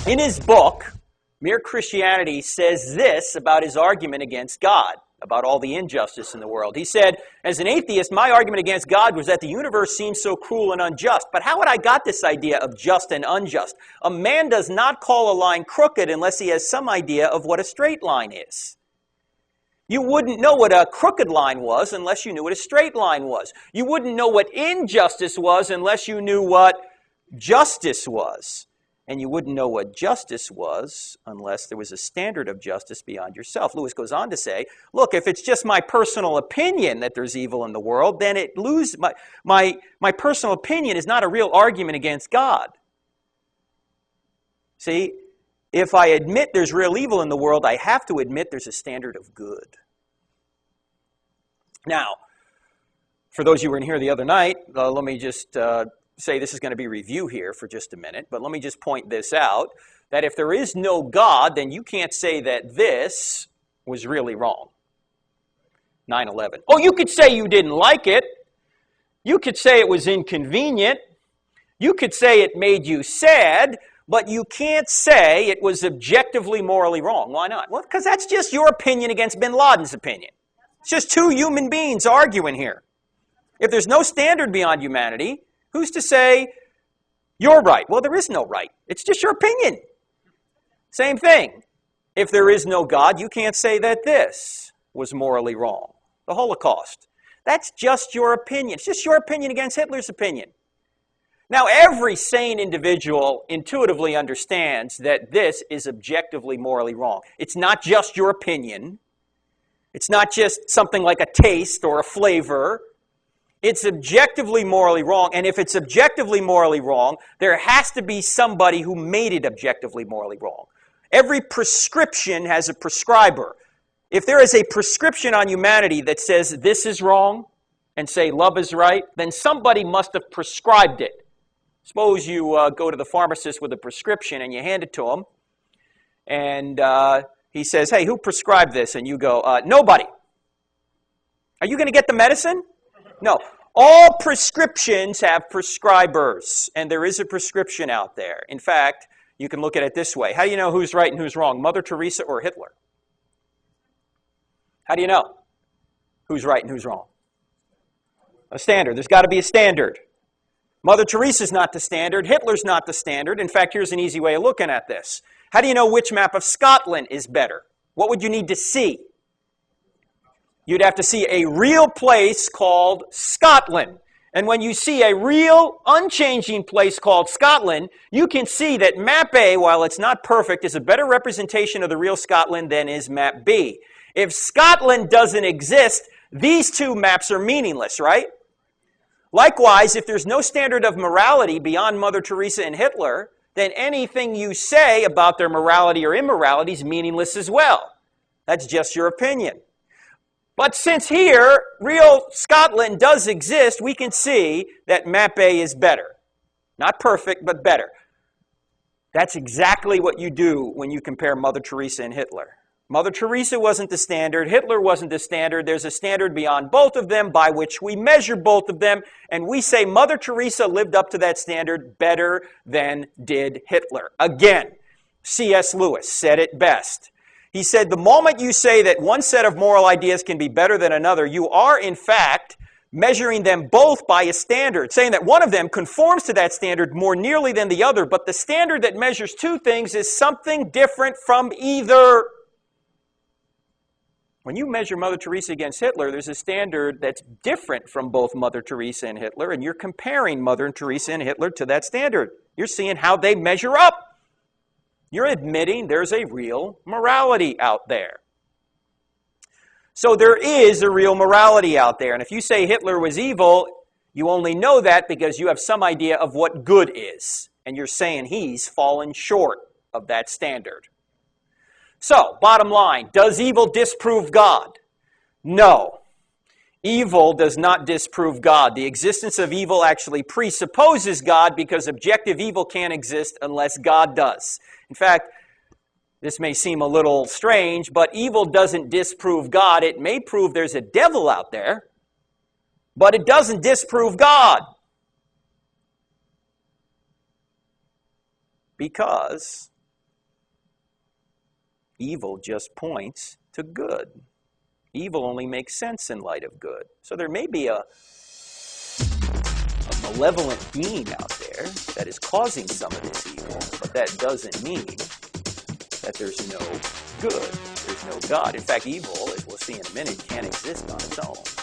In his book, Mere Christianity, says this about his argument against God, about all the injustice in the world. He said, as an atheist, my argument against God was that the universe seems so cruel and unjust. But how had I got this idea of just and unjust? A man does not call a line crooked unless he has some idea of what a straight line is. You wouldn't know what a crooked line was unless you knew what a straight line was. You wouldn't know what injustice was unless you knew what justice was. And you wouldn't know what justice was unless there was a standard of justice beyond yourself. Lewis goes on to say, look, if it's just my personal opinion that there's evil in the world, then my personal opinion is not a real argument against God. See, if I admit there's real evil in the world, I have to admit there's a standard of good. Now, for those of you who were in here the other night, let me just say this is going to be review here for just a minute, but let me just point this out, that if there is no God, then you can't say that this was really wrong. 9/11. Oh, you could say you didn't like it. You could say it was inconvenient. You could say it made you sad, but you can't say it was objectively morally wrong. Why not? Well, because that's just your opinion against bin Laden's opinion. It's just two human beings arguing here. If there's no standard beyond humanity, who's to say you're right? Well, there is no right. It's just your opinion. Same thing. If there is no God, you can't say that this was morally wrong. The Holocaust. That's just your opinion. It's just your opinion against Hitler's opinion. Now, every sane individual intuitively understands that this is objectively morally wrong. It's not just your opinion. It's not just something like a taste or a flavor. It's objectively morally wrong, and if it's objectively morally wrong, there has to be somebody who made it objectively morally wrong. Every prescription has a prescriber. If there is a prescription on humanity that says this is wrong and say love is right, then somebody must have prescribed it. Suppose you go to the pharmacist with a prescription and you hand it to him, and he says, hey, who prescribed this? And you go, nobody. Are you going to get the medicine? No. All prescriptions have prescribers, and there is a prescription out there. In fact, you can look at it this way. How do you know who's right and who's wrong, Mother Teresa or Hitler? How do you know who's right and who's wrong? A standard. There's got to be a standard. Mother Teresa's not the standard. Hitler's not the standard. In fact, here's an easy way of looking at this. How do you know which map of Scotland is better? What would you need to see? You'd have to see a real place called Scotland. And when you see a real, unchanging place called Scotland, you can see that map A, while it's not perfect, is a better representation of the real Scotland than is map B. If Scotland doesn't exist, these two maps are meaningless, right? Likewise, if there's no standard of morality beyond Mother Teresa and Hitler, then anything you say about their morality or immorality is meaningless as well. That's just your opinion. But since here, real Scotland does exist, we can see that map A is better. Not perfect, but better. That's exactly what you do when you compare Mother Teresa and Hitler. Mother Teresa wasn't the standard. Hitler wasn't the standard. There's a standard beyond both of them by which we measure both of them. And we say Mother Teresa lived up to that standard better than did Hitler. Again, C.S. Lewis said it best. He said, the moment you say that one set of moral ideas can be better than another, you are, in fact, measuring them both by a standard, saying that one of them conforms to that standard more nearly than the other, but the standard that measures two things is something different from either. When you measure Mother Teresa against Hitler, there's a standard that's different from both Mother Teresa and Hitler, and you're comparing Mother Teresa and Hitler to that standard. You're seeing how they measure up. You're admitting there's a real morality out there. So there is a real morality out there. And if you say Hitler was evil, you only know that because you have some idea of what good is. And you're saying he's fallen short of that standard. So, bottom line, does evil disprove God? No. Evil does not disprove God. The existence of evil actually presupposes God because objective evil can't exist unless God does. In fact, this may seem a little strange, but evil doesn't disprove God. It may prove there's a devil out there, but it doesn't disprove God. Because Evil just points to good. Evil only makes sense in light of good. So there may be a malevolent being out there that is causing some of this evil, but that doesn't mean that there's no good, there's no God. In fact, evil, as we'll see in a minute, can't exist on its own.